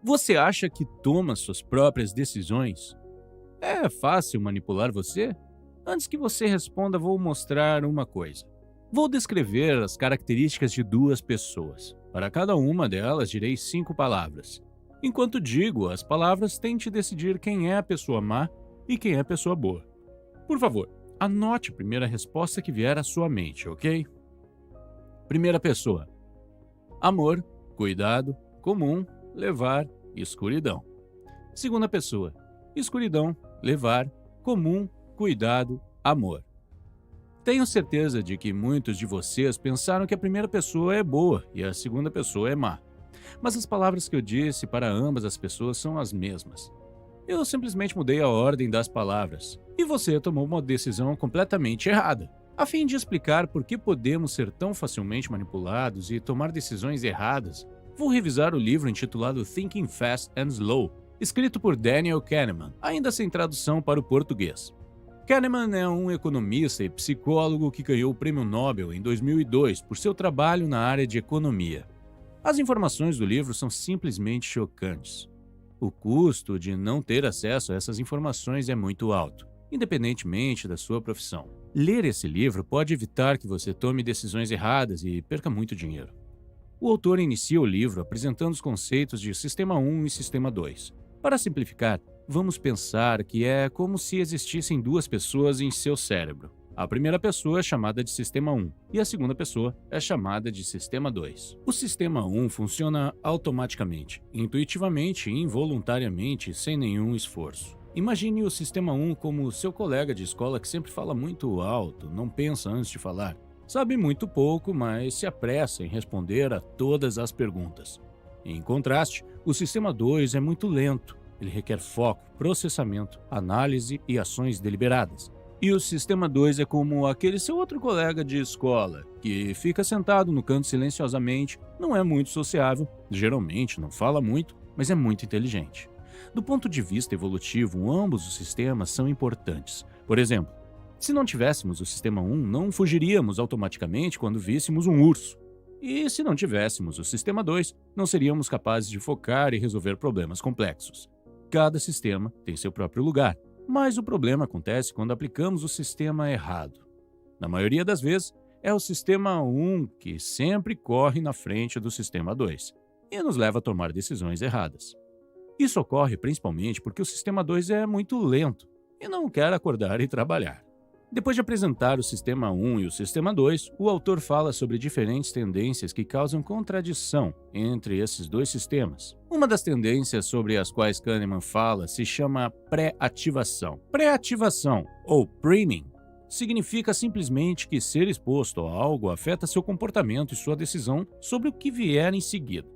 Você acha que toma suas próprias decisões? É fácil manipular você? Antes que você responda, vou mostrar uma coisa. Vou descrever as características de duas pessoas. Para cada uma delas, direi 5 palavras. Enquanto digo as palavras, tente decidir quem é a pessoa má e quem é a pessoa boa. Por favor, anote a primeira resposta que vier à sua mente, ok? Primeira pessoa: amor, cuidado, comum, levar, escuridão. Segunda pessoa: escuridão, levar, comum, cuidado, amor. Tenho certeza de que muitos de vocês pensaram que a primeira pessoa é boa e a segunda pessoa é má. Mas as palavras que eu disse para ambas as pessoas são as mesmas. Eu simplesmente mudei a ordem das palavras. E você tomou uma decisão completamente errada. A fim de explicar por que podemos ser tão facilmente manipulados e tomar decisões erradas, vou revisar o livro intitulado Thinking Fast and Slow, escrito por Daniel Kahneman, ainda sem tradução para o português. Kahneman é um economista e psicólogo que ganhou o Prêmio Nobel em 2002 por seu trabalho na área de economia. As informações do livro são simplesmente chocantes. O custo de não ter acesso a essas informações é muito alto, independentemente da sua profissão. Ler esse livro pode evitar que você tome decisões erradas e perca muito dinheiro. O autor inicia o livro apresentando os conceitos de Sistema 1 e Sistema 2. Para simplificar, vamos pensar que é como se existissem duas pessoas em seu cérebro. A primeira pessoa é chamada de Sistema 1 e a segunda pessoa é chamada de Sistema 2. O Sistema 1 funciona automaticamente, intuitivamente e involuntariamente, sem nenhum esforço. Imagine o Sistema 1 como seu colega de escola que sempre fala muito alto, não pensa antes de falar. Sabe muito pouco, mas se apressa em responder a todas as perguntas. Em contraste, o Sistema 2 é muito lento. Ele requer foco, processamento, análise e ações deliberadas. E o Sistema 2 é como aquele seu outro colega de escola, que fica sentado no canto silenciosamente, não é muito sociável, geralmente não fala muito, mas é muito inteligente. Do ponto de vista evolutivo, ambos os sistemas são importantes. Por exemplo, se não tivéssemos o Sistema 1, não fugiríamos automaticamente quando víssemos um urso. E se não tivéssemos o Sistema 2, não seríamos capazes de focar e resolver problemas complexos. Cada sistema tem seu próprio lugar, mas o problema acontece quando aplicamos o sistema errado. Na maioria das vezes, é o Sistema 1 que sempre corre na frente do Sistema 2 e nos leva a tomar decisões erradas. Isso ocorre principalmente porque o Sistema 2 é muito lento e não quer acordar e trabalhar. Depois de apresentar o Sistema 1 e o Sistema 2, o autor fala sobre diferentes tendências que causam contradição entre esses dois sistemas. Uma das tendências sobre as quais Kahneman fala se chama pré-ativação. Pré-ativação, ou priming, significa simplesmente que ser exposto a algo afeta seu comportamento e sua decisão sobre o que vier em seguida.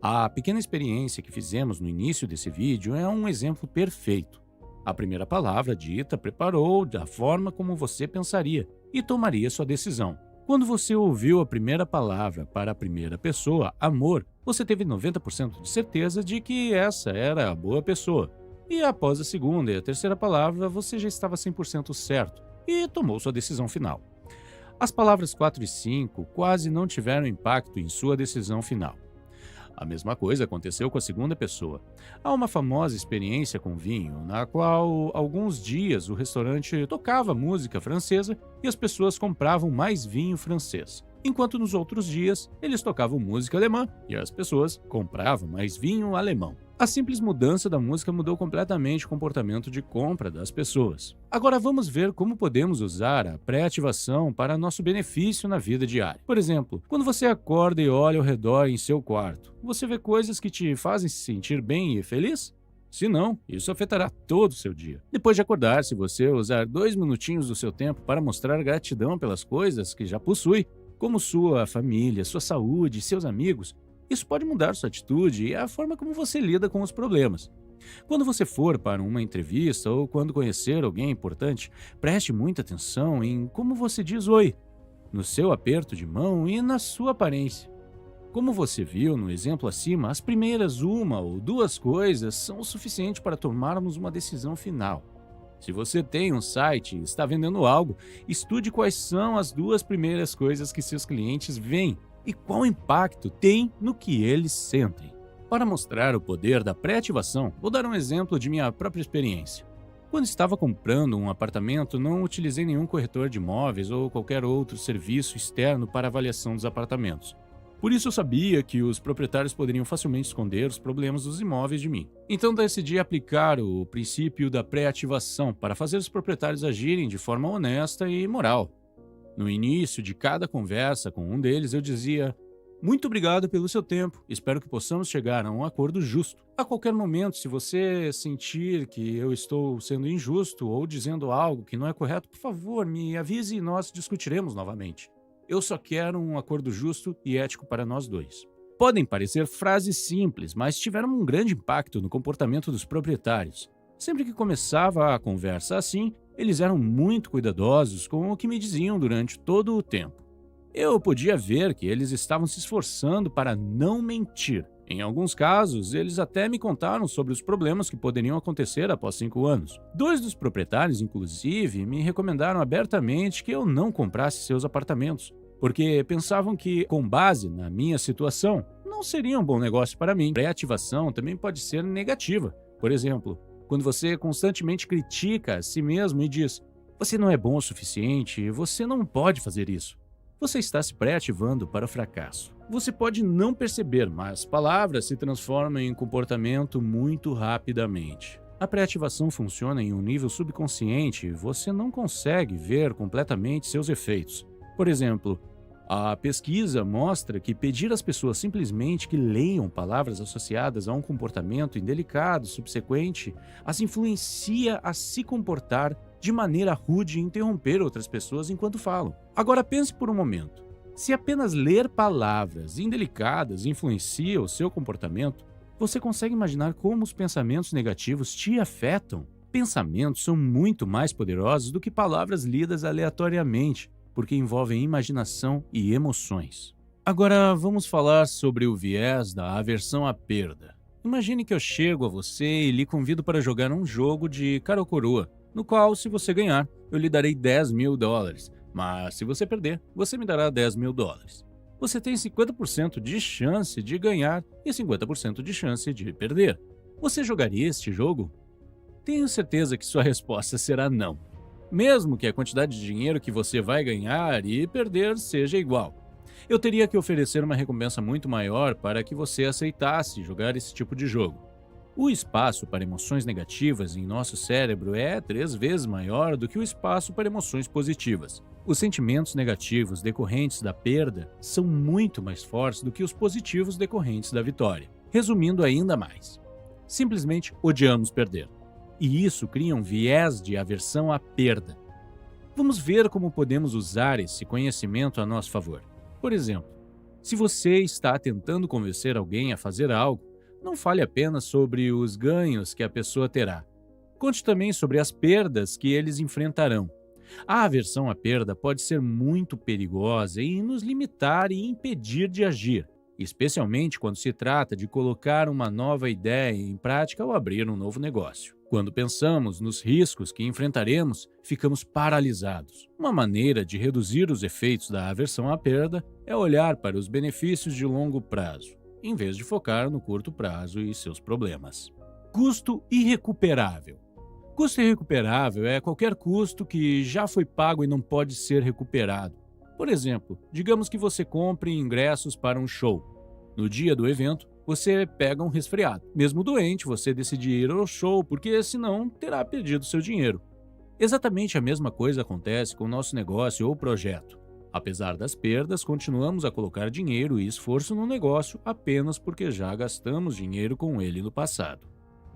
A pequena experiência que fizemos no início desse vídeo é um exemplo perfeito. A primeira palavra dita preparou da forma como você pensaria e tomaria sua decisão. Quando você ouviu a primeira palavra para a primeira pessoa, amor, você teve 90% de certeza de que essa era a boa pessoa. E após a segunda e a terceira palavra, você já estava 100% certo e tomou sua decisão final. As palavras 4 e 5 quase não tiveram impacto em sua decisão final. A mesma coisa aconteceu com a segunda pessoa. Há uma famosa experiência com vinho, na qual, alguns dias, o restaurante tocava música francesa e as pessoas compravam mais vinho francês, enquanto nos outros dias eles tocavam música alemã e as pessoas compravam mais vinho alemão. A simples mudança da música mudou completamente o comportamento de compra das pessoas. Agora vamos ver como podemos usar a pré-ativação para nosso benefício na vida diária. Por exemplo, quando você acorda e olha ao redor em seu quarto, você vê coisas que te fazem se sentir bem e feliz? Se não, isso afetará todo o seu dia. Depois de acordar, se você usar 2 minutinhos do seu tempo para mostrar gratidão pelas coisas que já possui, como sua família, sua saúde e seus amigos, isso pode mudar sua atitude e a forma como você lida com os problemas. Quando você for para uma entrevista ou quando conhecer alguém importante, preste muita atenção em como você diz oi, no seu aperto de mão e na sua aparência. Como você viu no exemplo acima, as primeiras 1 ou 2 coisas são o suficiente para tomarmos uma decisão final. Se você tem um site e está vendendo algo, estude quais são as 2 primeiras coisas que seus clientes veem e qual impacto tem no que eles sentem. Para mostrar o poder da pré-ativação, vou dar um exemplo de minha própria experiência. Quando estava comprando um apartamento, não utilizei nenhum corretor de imóveis ou qualquer outro serviço externo para avaliação dos apartamentos. Por isso eu sabia que os proprietários poderiam facilmente esconder os problemas dos imóveis de mim. Então decidi aplicar o princípio da pré-ativação para fazer os proprietários agirem de forma honesta e moral. No início de cada conversa com um deles, eu dizia: "Muito obrigado pelo seu tempo. Espero que possamos chegar a um acordo justo. A qualquer momento, se você sentir que eu estou sendo injusto ou dizendo algo que não é correto, por favor, me avise e nós discutiremos novamente. Eu só quero um acordo justo e ético para nós dois." Podem parecer frases simples, mas tiveram um grande impacto no comportamento dos proprietários. Sempre que começava a conversa assim, eles eram muito cuidadosos com o que me diziam durante todo o tempo. Eu podia ver que eles estavam se esforçando para não mentir. Em alguns casos, eles até me contaram sobre os problemas que poderiam acontecer após 5 anos. 2 dos proprietários, inclusive, me recomendaram abertamente que eu não comprasse seus apartamentos, porque pensavam que, com base na minha situação, não seria um bom negócio para mim. A reativação também pode ser negativa. Por exemplo, quando você constantemente critica a si mesmo e diz: "Você não é bom o suficiente, você não pode fazer isso." Você está se pré-ativando para o fracasso. Você pode não perceber, mas palavras se transformam em comportamento muito rapidamente. A pré-ativação funciona em um nível subconsciente e você não consegue ver completamente seus efeitos. Por exemplo, a pesquisa mostra que pedir às pessoas simplesmente que leiam palavras associadas a um comportamento indelicado subsequente as influencia a se comportar de maneira rude e interromper outras pessoas enquanto falam. Agora pense por um momento. Se apenas ler palavras indelicadas influencia o seu comportamento, você consegue imaginar como os pensamentos negativos te afetam? Pensamentos são muito mais poderosos do que palavras lidas aleatoriamente, porque envolvem imaginação e emoções. Agora vamos falar sobre o viés da aversão à perda. Imagine que eu chego a você e lhe convido para jogar um jogo de cara ou coroa, no qual, se você ganhar, eu lhe darei $10.000, mas se você perder, você me dará $10.000. Você tem 50% de chance de ganhar e 50% de chance de perder. Você jogaria este jogo? Tenho certeza que sua resposta será não, mesmo que a quantidade de dinheiro que você vai ganhar e perder seja igual. Eu teria que oferecer uma recompensa muito maior para que você aceitasse jogar esse tipo de jogo. O espaço para emoções negativas em nosso cérebro é 3 vezes maior do que o espaço para emoções positivas. Os sentimentos negativos decorrentes da perda são muito mais fortes do que os positivos decorrentes da vitória. Resumindo ainda mais, simplesmente odiamos perder. E isso cria um viés de aversão à perda. Vamos ver como podemos usar esse conhecimento a nosso favor. Por exemplo, se você está tentando convencer alguém a fazer algo, não fale apenas sobre os ganhos que a pessoa terá. Conte também sobre as perdas que eles enfrentarão. A aversão à perda pode ser muito perigosa e nos limitar e impedir de agir, especialmente quando se trata de colocar uma nova ideia em prática ou abrir um novo negócio. Quando pensamos nos riscos que enfrentaremos, ficamos paralisados. Uma maneira de reduzir os efeitos da aversão à perda é olhar para os benefícios de longo prazo, em vez de focar no curto prazo e seus problemas. Custo irrecuperável. Custo irrecuperável é qualquer custo que já foi pago e não pode ser recuperado. Por exemplo, digamos que você compre ingressos para um show. No dia do evento, você pega um resfriado. Mesmo doente, você decide ir ao show porque senão terá perdido seu dinheiro. Exatamente a mesma coisa acontece com o nosso negócio ou projeto. Apesar das perdas, continuamos a colocar dinheiro e esforço no negócio apenas porque já gastamos dinheiro com ele no passado.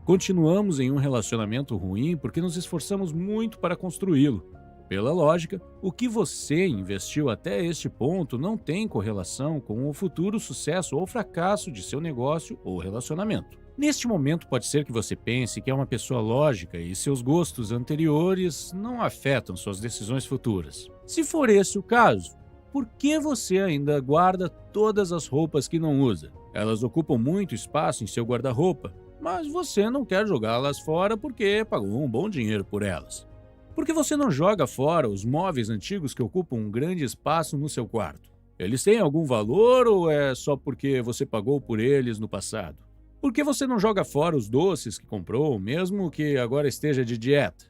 Continuamos em um relacionamento ruim porque nos esforçamos muito para construí-lo. Pela lógica, o que você investiu até este ponto não tem correlação com o futuro sucesso ou fracasso de seu negócio ou relacionamento. Neste momento, pode ser que você pense que é uma pessoa lógica e seus gostos anteriores não afetam suas decisões futuras. Se for esse o caso, por que você ainda guarda todas as roupas que não usa? Elas ocupam muito espaço em seu guarda-roupa, mas você não quer jogá-las fora porque pagou um bom dinheiro por elas. Por que você não joga fora os móveis antigos que ocupam um grande espaço no seu quarto? Eles têm algum valor ou é só porque você pagou por eles no passado? Por que você não joga fora os doces que comprou, mesmo que agora esteja de dieta?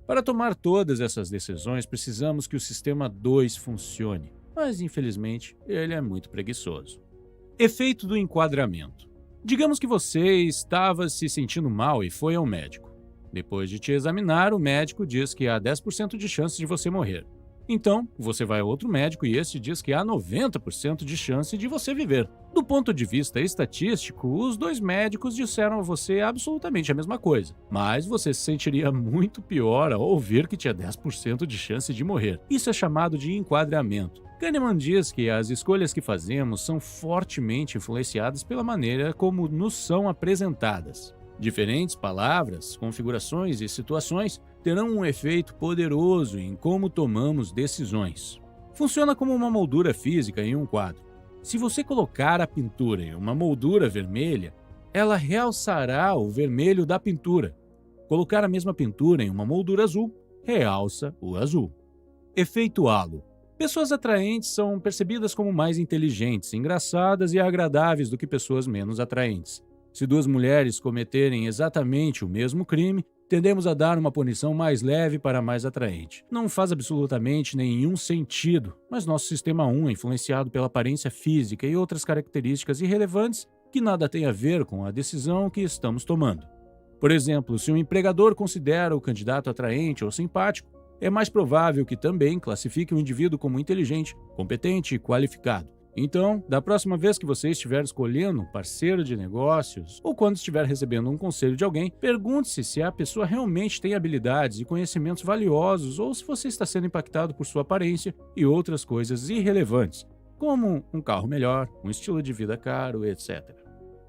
Para tomar todas essas decisões, precisamos que o sistema 2 funcione, mas infelizmente ele é muito preguiçoso. Efeito do enquadramento. Digamos que você estava se sentindo mal e foi ao médico. Depois de te examinar, o médico diz que há 10% de chance de você morrer. Então, você vai a outro médico e este diz que há 90% de chance de você viver. Do ponto de vista estatístico, os dois médicos disseram a você absolutamente a mesma coisa, mas você se sentiria muito pior ao ouvir que tinha 10% de chance de morrer. Isso é chamado de enquadramento. Kahneman diz que as escolhas que fazemos são fortemente influenciadas pela maneira como nos são apresentadas. Diferentes palavras, configurações e situações terão um efeito poderoso em como tomamos decisões. Funciona como uma moldura física em um quadro. Se você colocar a pintura em uma moldura vermelha, ela realçará o vermelho da pintura. Colocar a mesma pintura em uma moldura azul, realça o azul. Efeito halo. Pessoas atraentes são percebidas como mais inteligentes, engraçadas e agradáveis do que pessoas menos atraentes. Se duas mulheres cometerem exatamente o mesmo crime, tendemos a dar uma punição mais leve para a mais atraente. Não faz absolutamente nenhum sentido, mas nosso sistema 1 é influenciado pela aparência física e outras características irrelevantes que nada têm a ver com a decisão que estamos tomando. Por exemplo, se um empregador considera o candidato atraente ou simpático, é mais provável que também classifique o indivíduo como inteligente, competente e qualificado. Então, da próxima vez que você estiver escolhendo um parceiro de negócios ou quando estiver recebendo um conselho de alguém, pergunte-se se a pessoa realmente tem habilidades e conhecimentos valiosos ou se você está sendo impactado por sua aparência e outras coisas irrelevantes, como um carro melhor, um estilo de vida caro, etc.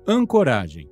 Ancoragem.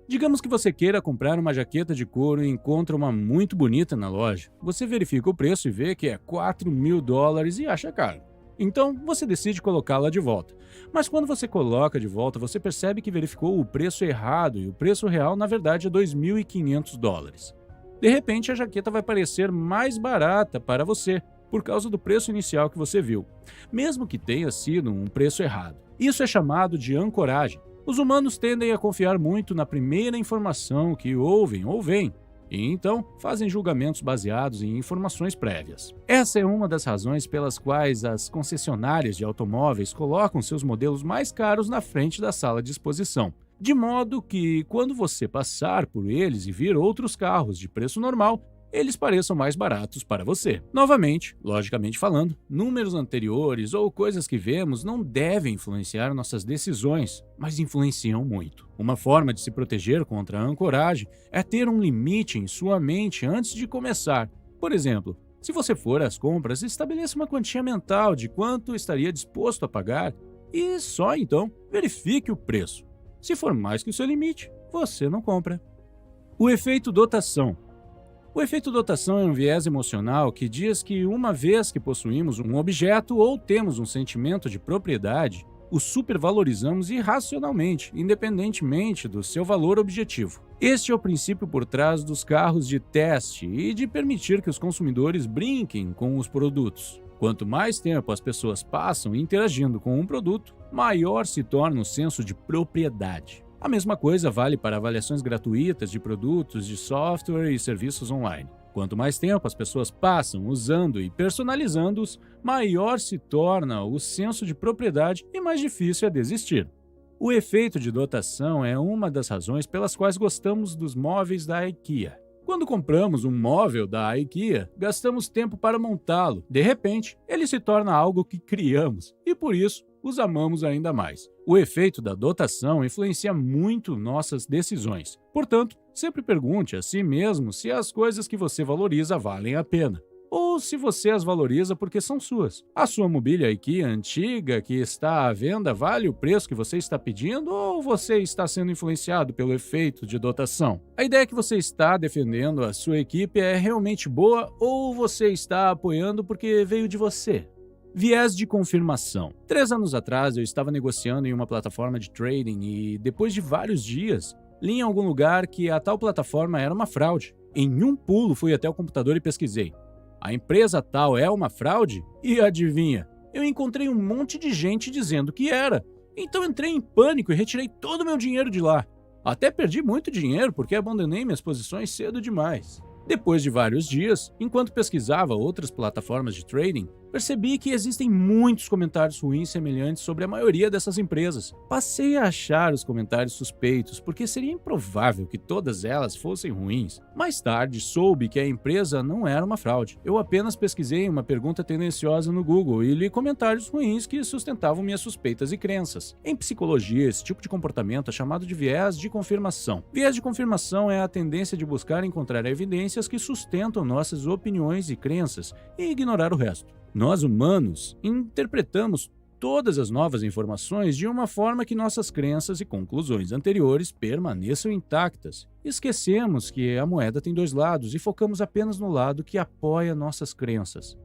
Digamos que você queira comprar uma jaqueta de couro e encontra uma muito bonita na loja. Você verifica o preço e vê que é $4.000 e acha caro. Então, você decide colocá-la de volta. Mas quando você coloca de volta, você percebe que verificou o preço errado e o preço real, na verdade, é $2.500. De repente, a jaqueta vai parecer mais barata para você, por causa do preço inicial que você viu, mesmo que tenha sido um preço errado. Isso é chamado de ancoragem. Os humanos tendem a confiar muito na primeira informação que ouvem ou veem, e então fazem julgamentos baseados em informações prévias. Essa é uma das razões pelas quais as concessionárias de automóveis colocam seus modelos mais caros na frente da sala de exposição, de modo que, quando você passar por eles e vir outros carros de preço normal, eles pareçam mais baratos para você. Novamente, logicamente falando, números anteriores ou coisas que vemos não devem influenciar nossas decisões, mas influenciam muito. Uma forma de se proteger contra a ancoragem é ter um limite em sua mente antes de começar. Por exemplo, se você for às compras, estabeleça uma quantia mental de quanto estaria disposto a pagar e só então verifique o preço. Se for mais que o seu limite, você não compra. O efeito dotação. O efeito dotação é um viés emocional que diz que uma vez que possuímos um objeto ou temos um sentimento de propriedade, o supervalorizamos irracionalmente, independentemente do seu valor objetivo. Este é o princípio por trás dos carros de teste e de permitir que os consumidores brinquem com os produtos. Quanto mais tempo as pessoas passam interagindo com um produto, maior se torna o senso de propriedade. A mesma coisa vale para avaliações gratuitas de produtos de software e serviços online. Quanto mais tempo as pessoas passam usando e personalizando-os, maior se torna o senso de propriedade e mais difícil é desistir. O efeito de dotação é uma das razões pelas quais gostamos dos móveis da IKEA. Quando compramos um móvel da IKEA, gastamos tempo para montá-lo. De repente, ele se torna algo que criamos e, por isso, os amamos ainda mais. O efeito da dotação influencia muito nossas decisões. Portanto, sempre pergunte a si mesmo se as coisas que você valoriza valem a pena, ou se você as valoriza porque são suas. A sua mobília IKEA antiga que está à venda vale o preço que você está pedindo ou você está sendo influenciado pelo efeito de dotação? A ideia que você está defendendo a sua equipe é realmente boa ou você está apoiando porque veio de você? Viés de confirmação. 3 anos atrás, eu estava negociando em uma plataforma de trading e, depois de vários dias, li em algum lugar que a tal plataforma era uma fraude. Em um pulo, fui até o computador e pesquisei. A empresa tal é uma fraude? E adivinha? Eu encontrei um monte de gente dizendo que era. Então entrei em pânico e retirei todo o meu dinheiro de lá. Até perdi muito dinheiro porque abandonei minhas posições cedo demais. Depois de vários dias, enquanto pesquisava outras plataformas de trading, percebi que existem muitos comentários ruins semelhantes sobre a maioria dessas empresas. Passei a achar os comentários suspeitos, porque seria improvável que todas elas fossem ruins. Mais tarde, soube que a empresa não era uma fraude. Eu apenas pesquisei uma pergunta tendenciosa no Google e li comentários ruins que sustentavam minhas suspeitas e crenças. Em psicologia, esse tipo de comportamento é chamado de viés de confirmação. Viés de confirmação é a tendência de buscar encontrar evidências que sustentam nossas opiniões e crenças e ignorar o resto. Nós, humanos, interpretamos todas as novas informações de uma forma que nossas crenças e conclusões anteriores permaneçam intactas. Esquecemos que a moeda tem dois lados e focamos apenas no lado que apoia nossas crenças.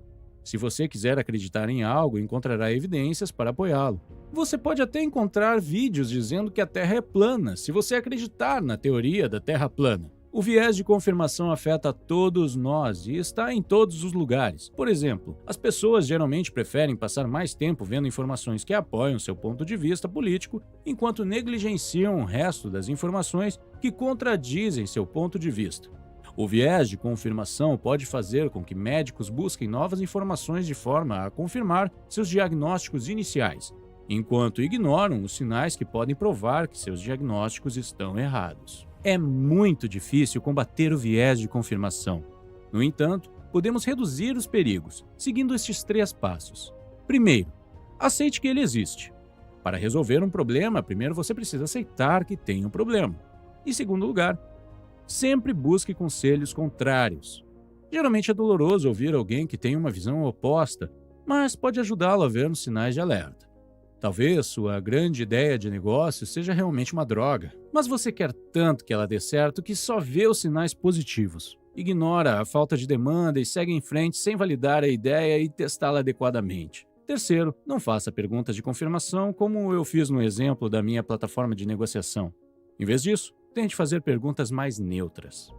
Se você quiser acreditar em algo, encontrará evidências para apoiá-lo. Você pode até encontrar vídeos dizendo que a Terra é plana, se você acreditar na teoria da Terra plana. O viés de confirmação afeta a todos nós e está em todos os lugares. Por exemplo, as pessoas geralmente preferem passar mais tempo vendo informações que apoiam seu ponto de vista político, enquanto negligenciam o resto das informações que contradizem seu ponto de vista. O viés de confirmação pode fazer com que médicos busquem novas informações de forma a confirmar seus diagnósticos iniciais, enquanto ignoram os sinais que podem provar que seus diagnósticos estão errados. É muito difícil combater o viés de confirmação. No entanto, podemos reduzir os perigos, seguindo estes 3 passos. Primeiro, aceite que ele existe. Para resolver um problema, primeiro você precisa aceitar que tem um problema. Em segundo lugar, sempre busque conselhos contrários. Geralmente é doloroso ouvir alguém que tem uma visão oposta, mas pode ajudá-lo a ver os sinais de alerta. Talvez sua grande ideia de negócio seja realmente uma droga, mas você quer tanto que ela dê certo que só vê os sinais positivos. Ignora a falta de demanda e segue em frente sem validar a ideia e testá-la adequadamente. Terceiro, não faça perguntas de confirmação como eu fiz no exemplo da minha plataforma de negociação. Em vez disso, tente fazer perguntas mais neutras.